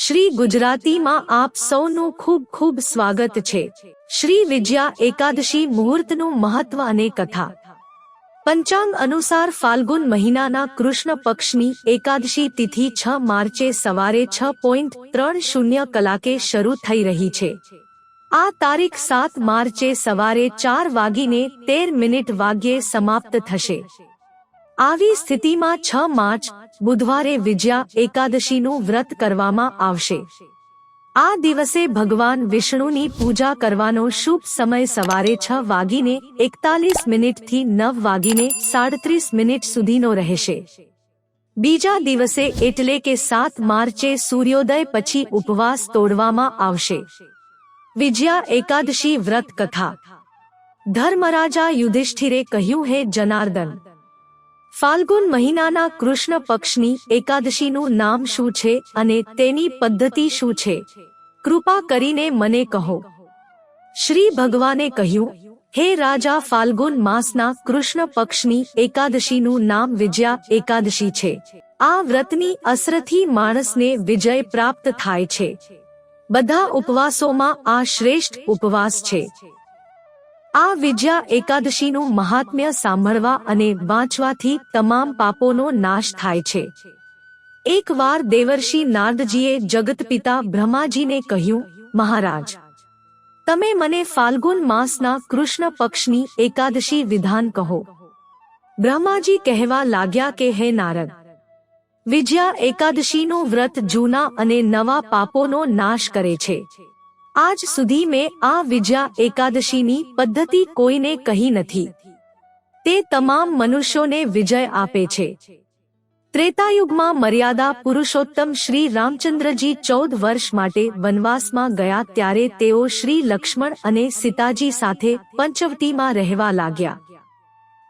શ્રી ગુજરાતીમાં આપ સૌનું ખૂબ ખૂબ સ્વાગત છે। શ્રી વિજયા એકાદશી મુહૂર્તનું મહત્વ અને કથા। પંચાંગ અનુસાર ફાલ્ગુન મહિનાના કૃષ્ણ પક્ષની એકાદશી તિથિ 6 માર્ચે સવારે 6:30 કલાકે શરૂ થઈ રહી છે। આ તારીખ 7 માર્ચે સવારે 4:13 સમાપ્ત થશે। આવી સ્થિતિમાં 6 માર્ચ બુધવારે વિજયા એકાદશીનું વ્રત કરવામાં આવશે। આ દિવસે ભગવાન વિષ્ણુની પૂજા કરવાનો શુભ સમય સવારે 6:41 થી 9:37 સુધીનો રહેશે। બીજા દિવસે એટલે કે 7 માર્ચે સૂર્યોદય પછી ઉપવાસ તોડવામાં આવશે। વિજયા એકાદશી વ્રત કથા। ધર્મરાજા યુધિષ્ઠિરે કહ્યું, હે જનાર્દન, ફાલ્ગુન મહિનાના કૃષ્ણ પક્ષની એકાદશીનું નામ શું છે અને તેની પદ્ધતિ શું છે? કૃપા કરીને મને કહો। શ્રી ભગવાને કહ્યું, હે રાજા, ફાલ્ગુન માસના કૃષ્ણ પક્ષની એકાદશીનું નામ વિજયા એકાદશી છે। આ વ્રતની અસરથી માણસને વિજય પ્રાપ્ત થાય છે। બધા ઉપવાસોમાં આ શ્રેષ્ઠ ઉપવાસ છે। આ વિજયા એકાદશીનું મહાત્મ્ય સાંભળવા અને વાંચવાથી તમામ પાપોનો નાશ થાય છે। એકવાર દેવર્ષિ નારદજીએ જગતપિતા બ્રહ્માજીને કહ્યું, મહારાજ, તમે મને ફાલ્ગુન માસના કૃષ્ણ પક્ષની એકાદશી વિધાન કહો। બ્રહ્માજી કહેવા લાગ્યા કે, હે નારદ, વિજયા એકાદશીનું વ્રત જૂના અને નવા પાપોનો નાશ કરે છે। આજ સુધી મેં આ વિજયા એકાદશીની પદ્ધતિ કોઈને કહી નથી। તે તમામ મનુષ્યોને વિજય આપે છે। ત્રેતાયુગમાં મર્યાદા પુરુષોત્તમ શ્રી રામચંદ્રજી 14 વર્ષ માટે વનવાસમાં ગયા ત્યારે તેઓ શ્રી લક્ષ્મણ અને સીતાજી સાથે પંચવટીમાં રહેવા લાગ્યા।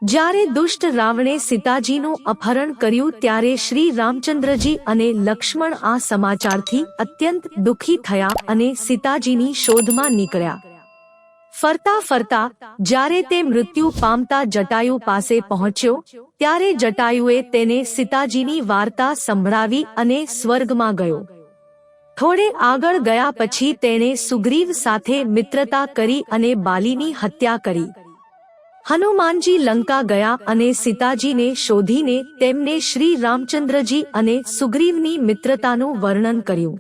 જ્યારે દુષ્ટ રાવણે સીતાજીનું અપહરણ કર્યું ત્યારે શ્રી રામચંદ્રજી અને લક્ષ્મણ આ સમાચારથી અત્યંત દુઃખી થયા અને સીતાજીની શોધમાં નીકળ્યા। ફરતા ફરતા જ્યારે તે મૃત્યુ પામતા જટાયુ પાસે પહોંચ્યો ત્યારે જટાયુએ તેને સીતાજીની વાર્તા સંભળાવી અને સ્વર્ગમાં ગયો। થોડે આગળ ગયા પછી તેણે સુગ્રીવ સાથે મિત્રતા કરી અને બાલીની હત્યા કરી। હનુમાનજી લંકા ગયા અને સીતાજીને શોધીને તેમને શ્રી રામચંદ્રજી અને સુગ્રીવની મિત્રતાનું વર્ણન કર્યું।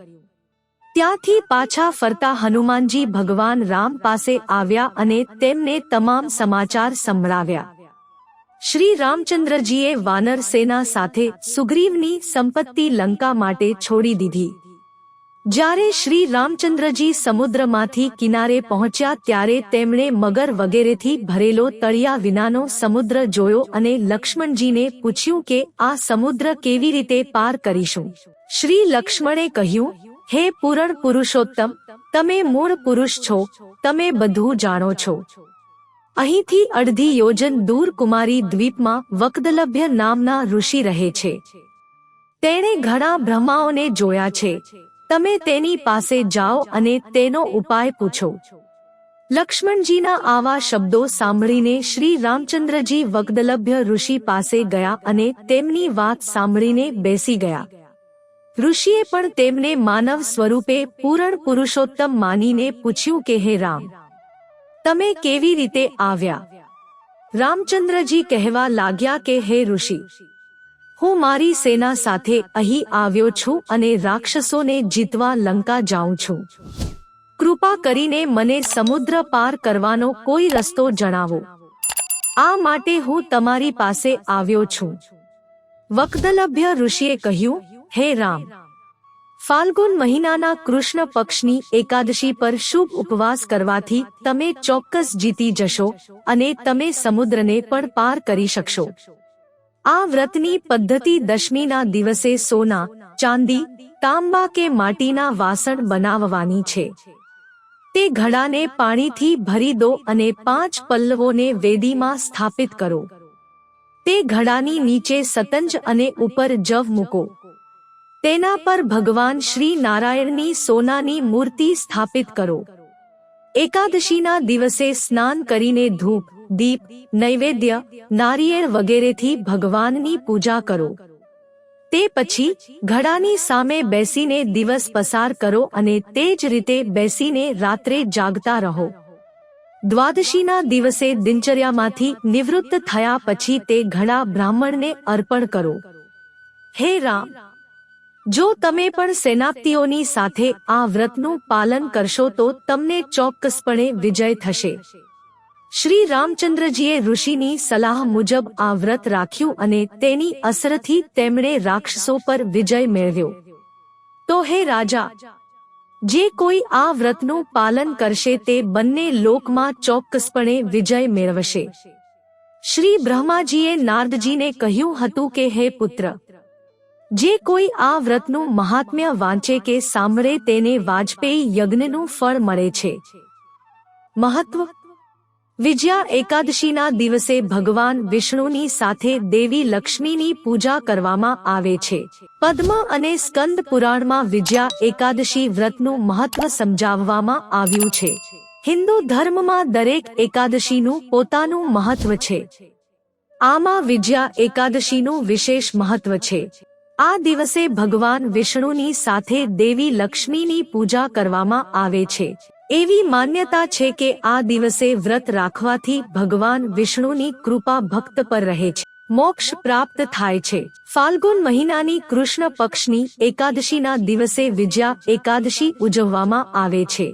ત્યાંથી પાછા ફરતા હનુમાનજી ભગવાન રામ પાસે આવ્યા અને તેમને તમામ સમાચાર સંભળાવ્યા। શ્રી રામચંદ્રજીએ વાનર સેના સાથે સુગ્રીવની સંપત્તિ લંકા માટે છોડી દીધી। જ્યારે શ્રી રામચંદ્રજી સમુદ્રમાંથી કિનારે પહોંચ્યા ત્યારે તેમણે મગર વગેરેથી ભરેલો તળિયા વિનાનો સમુદ્ર જોયો અને લક્ષ્મણજીને પૂછ્યું કે આ સમુદ્ર કેવી રીતે પાર કરીશું? શ્રી લક્ષ્મણે કહ્યું, હે પૂરણ પુરુષોત્તમ, તમે મૂળ પુરુષ છો, તમે બધું જાણો છો। અહીંથી અડધી યોજન દૂર કુમારી દ્વીપમાં વક્દલભ્ય નામના ઋષિ રહે છે। તેણે ઘણા બ્રહ્માઓને જોયા છે। તમે તેની પાસે જાઓ અને તેનો ઉપાય પૂછો। લક્ષ્મણજીના આવા શબ્દો સાંભળીને શ્રી રામચંદ્રજી વક્દલભ્ય ઋષિ પાસે ગયા અને તેમની વાત સાંભળીને બેસી ગયા। ઋષિએ પણ તેમને માનવ સ્વરૂપે પૂરણ પુરુષોત્તમ માનીને પૂછ્યું કે, હે રામ, તમે કેવી રીતે આવ્યા? રામચંદ્રજી કહેવા લાગ્યા કે, હે ઋષિ, હું મારી સેના સાથે અહીં આવ્યો છું અને રાક્ષસોને જીતવા લંકા જાઉં છું। કૃપા કરીને મને સમુદ્ર પાર કરવાનો કોઈ રસ્તો જણાવો। આ માટે હું તમારી પાસે આવ્યો છું। વક્દલભ્ય ઋષિએ કહ્યું, હે રામ, ફાલ્ગુન મહિનાના કૃષ્ણ પક્ષની એકાદશી પર શુભ ઉપવાસ કરવાથી તમે ચોક્કસ જીતી જશો અને તમે સમુદ્રને પણ પાર કરી શકશો। આ વ્રતની પદ્ધતિ દશમીના દિવસે સોના, ચાંદી, તાંબા કે માટીના વાસણ બનાવવાની છે। તે ઘડાને પાણીથી ભરી દો અને 5 પલ્લવોને વેદીમાં સ્થાપિત કરો। તે ઘડાની નીચે સતંજ અને ઉપર જવ મૂકો। તેના પર ભગવાન શ્રી નારાયણની સોનાની મૂર્તિ સ્થાપિત કરો। એકાદશીના દિવસે સ્નાન કરીને ધૂપ, દીપ, નૈવેદ્ય, નારિયેળ વગેરેથી ભગવાનની પૂજા કરો। તે પછી ઘડાની સામે બેસીને દિવસ પસાર કરો અને તે જ રીતે બેસીને રાત્રે જાગતા રહો. દ્વાદશીના દિવસે દિનચર્યામાંથી નિવૃત્ત થયા પછી તે ઘડા બ્રાહ્મણને અર્પણ કરો. હે રામ, જો તમે પણ સેનાપતિઓની સાથે આ વ્રતનું પાલન કરશો તો તમને ચોક્કસપણે વિજય થશે. શ્રી રામચંદ્રજીએ ઋષિની સલાહ મુજબ આ વ્રત રાખ્યું અને તેની અસરથી તેમણે રાક્ષસો પર વિજય મેળવ્યો. તો હે રાજા, જે કોઈ આ વ્રતનું પાલન કરશે તે બંને લોકમાં ચોક્કસપણે વિજય મેળવશે. શ્રી બ્રહ્માજીએ નારદજીને કહ્યું હતું કે હે પુત્ર, જે કોઈ આ વ્રતનું મહાત્મ્ય વાંચે કે સાંભળે તેને વાજપેયી યજ્ઞનું ફળ મળે છે. મહત્વ: વિજયા એકાદશીના દિવસે ભગવાન વિષ્ણુની સાથે દેવી લક્ષ્મીની પૂજા કરવામાં આવે છે. પદ્મ અને સ્કંદ પુરાણમાં વિજયા એકાદશી વ્રતનું મહત્વ સમજાવવામાં આવ્યું છે. હિન્દુ ધર્મમાં દરેક એકાદશીનું પોતાનું મહત્વ છે. આમાં વિજયા એકાદશીનું વિશેષ મહત્વ છે. આ દિવસે ભગવાન વિષ્ણુની સાથે દેવી લક્ષ્મીની પૂજા કરવામાં આવે છે. એવી માન્યતા છે કે આ દિવસે વ્રત રાખવાથી ભગવાન વિષ્ણુની કૃપા ભક્ત પર રહે છે, મોક્ષ પ્રાપ્ત થાય છે. ફાલ્ગુન મહિનાની કૃષ્ણ પક્ષની એકાદશીના દિવસે વિજયા એકાદશી ઉજવવામાં આવે છે.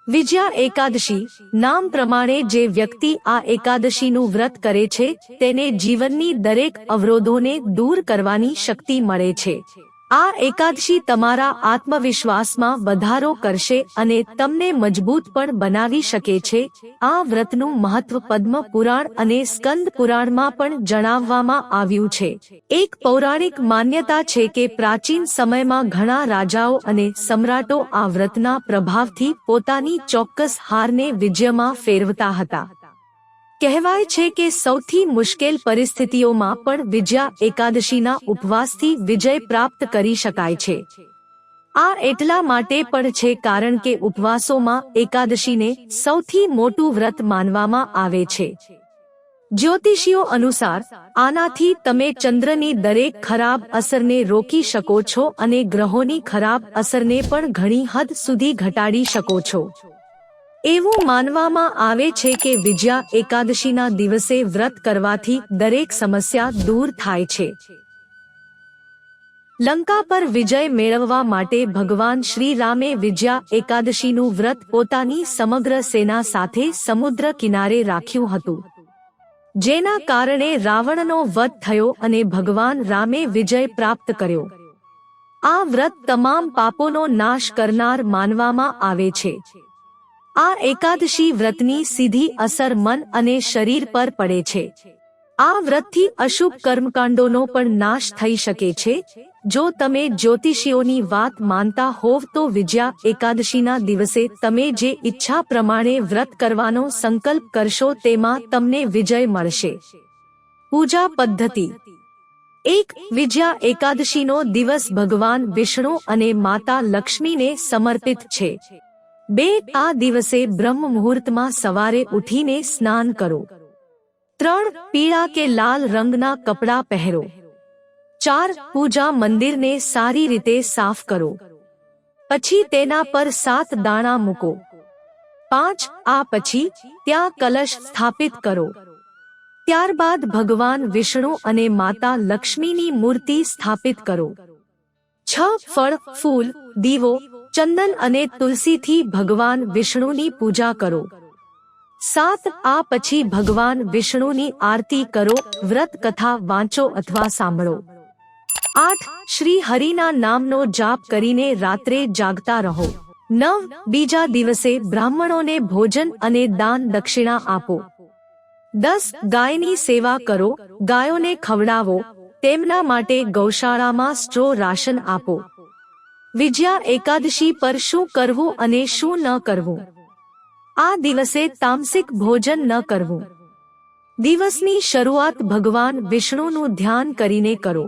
વિજયા એકાદશી નામ પ્રમાણે જે વ્યક્તિ આ એકાદશીનું વ્રત કરે છે તેને જીવનની દરેક અવરોધોને દૂર કરવાની શક્તિ મળે છે. આ એકાદશી તમારા આત્મવિશ્વાસમાં વધારો કરશે અને તમને મજબૂત પણ બનાવી શકે છે. આ વ્રતનું મહત્વ પદ્મ પુરાણ અને સ્કંદ પુરાણમાં પણ જણાવવામાં આવ્યું છે. એક પૌરાણિક માન્યતા છે કે પ્રાચીન સમયમાં ઘણા રાજાઓ અને સમ્રાટો આ વ્રતના પ્રભાવથી પોતાની ચોક્કસ હારને વિજયમાં ફેરવતા હતા. કહેવાય છે કે સૌથી મુશ્કેલ પરિસ્થિતિઓમાં પણ વિજયા એકાદશીના ઉપવાસથી વિજય પ્રાપ્ત કરી શકાય છે. આ એટલા માટે પણ છે કારણ કે ઉપવાસોમાં એકાદશીને સૌથી મોટું વ્રત માનવામાં આવે છે. જ્યોતિષીઓ અનુસાર આનાથી તમે ચંદ્રની દરેક ખરાબ અસરને રોકી શકો છો અને ગ્રહોની ખરાબ અસરને પણ ઘણી હદ સુધી ઘટાડી શકો છો. એવું માનવામાં આવે છે કે વિજયા એકાદશીના દિવસે વ્રત કરવાથી દરેક સમસ્યા દૂર થાય છે. લંકા પર વિજય મેળવવા માટે ભગવાન શ્રી રામે વિજયા એકાદશીનું વ્રત પોતાની સમગ્ર સેના સાથે સમુદ્ર કિનારે રાખ્યું હતું, જેના કારણે રાવણનો વધ થયો અને ભગવાન રામે વિજય પ્રાપ્ત કર્યો. આ વ્રત તમામ પાપોનો નાશ કરનાર માનવામાં આવે છે. આ એકાદશી વ્રતની સીધી અસર મન અને શરીર પર પડે છે. આ વ્રતથી અશુભ કર્મકાંડોનો પણ નાશ થઈ શકે છે. જો તમે જ્યોતિષીઓની વાત માનતા હોવ તો વિજયા એકાદશીના દિવસે તમે જે ઈચ્છા પ્રમાણે વ્રત કરવાનો સંકલ્પ કરશો તેમાં તમને વિજય મળશે. પૂજા પદ્ધતિ: 1. વિજયા એકાદશીનો દિવસ ભગવાન વિષ્ણુ અને માતા લક્ષ્મીને સમર્પિત છે. 2. આ દિવસે બ્રહ્મ મુહૂર્તમાં સવારે ઉઠીને સ્નાન કરો. 3. પીળા કે લાલ રંગના કપડાં પહેરો. 4. પૂજા મંદિરને સારી રીતે સાફ કરો. પછી તેના પર 7 દાણા મૂકો. 5. આ પછી ત્યાં કલશ સ્થાપિત કરો. ત્યારબાદ ભગવાન વિષ્ણુ અને માતા લક્ષ્મીની મૂર્તિ સ્થાપિત કરો. 6. ફળ, ફૂલ, દીવો, ચંદન અને તુલસીથી ભગવાન વિષ્ણુની પૂજા કરો. 7. આ પછી ભગવાન વિષ્ણુની આરતી કરો, વ્રત કથા વાંચો અથવા સાંભળો. 8. શ્રી હરિના નામનો જાપ કરીને રાત્રે જાગતા રહો. 9. બીજા દિવસે બ્રાહ્મણોને ભોજન અને દાન દક્ષિણા આપો. 10. ગાયની સેવા કરો, ગાયોને ખવડાવો, તેમના માટે ગૌશાળામાં સ્ટ્રો રાશન આપો. વિજયા એકાદશી પર શું કરવું અને શું ન કરવું? આ દિવસે તામસિક ભોજન ન કરવું. દિવસની શરૂઆત ભગવાન વિષ્ણુનું ધ્યાન કરીને કરો.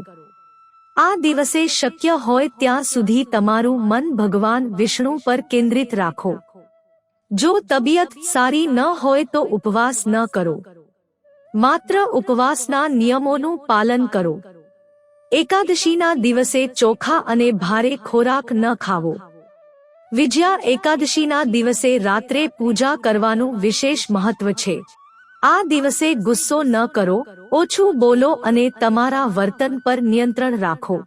આ દિવસે શક્ય હોય ત્યાં સુધી તમારું મન ભગવાન વિષ્ણુ પર કેન્દ્રિત રાખો. જો તબિયત સારી ન હોય તો ઉપવાસ ન કરો. માત્ર ઉપવાસના નિયમોનું પાલન કરો. એકાદશીના દિવસે ચોખા અને ભારે ખોરાક ન ખાવો. વિજયા એકાદશીના દિવસે રાત્રે પૂજા કરવાનું વિશેષ મહત્વ છે. આ દિવસે ગુસ્સો ન કરો, ઓછું બોલો અને તમારા વર્તન પર નિયંત્રણ રાખો.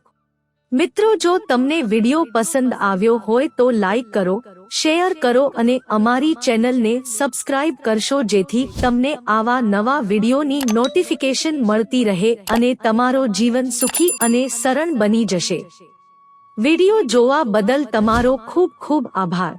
મિત્રો, જો તમને વિડિયો પસંદ આવ્યો હોય તો લાઈક કરો, શેર કરો અને અમારી ચેનલને સબસ્ક્રાઇબ કરશો જેથી તમને આવા નવા વિડિયોની નોટિફિકેશન મળતી રહે અને તમારો જીવન સુખી અને સરળ બની જશે. વિડિયો જોવા બદલ તમારો ખૂબ ખૂબ આભાર.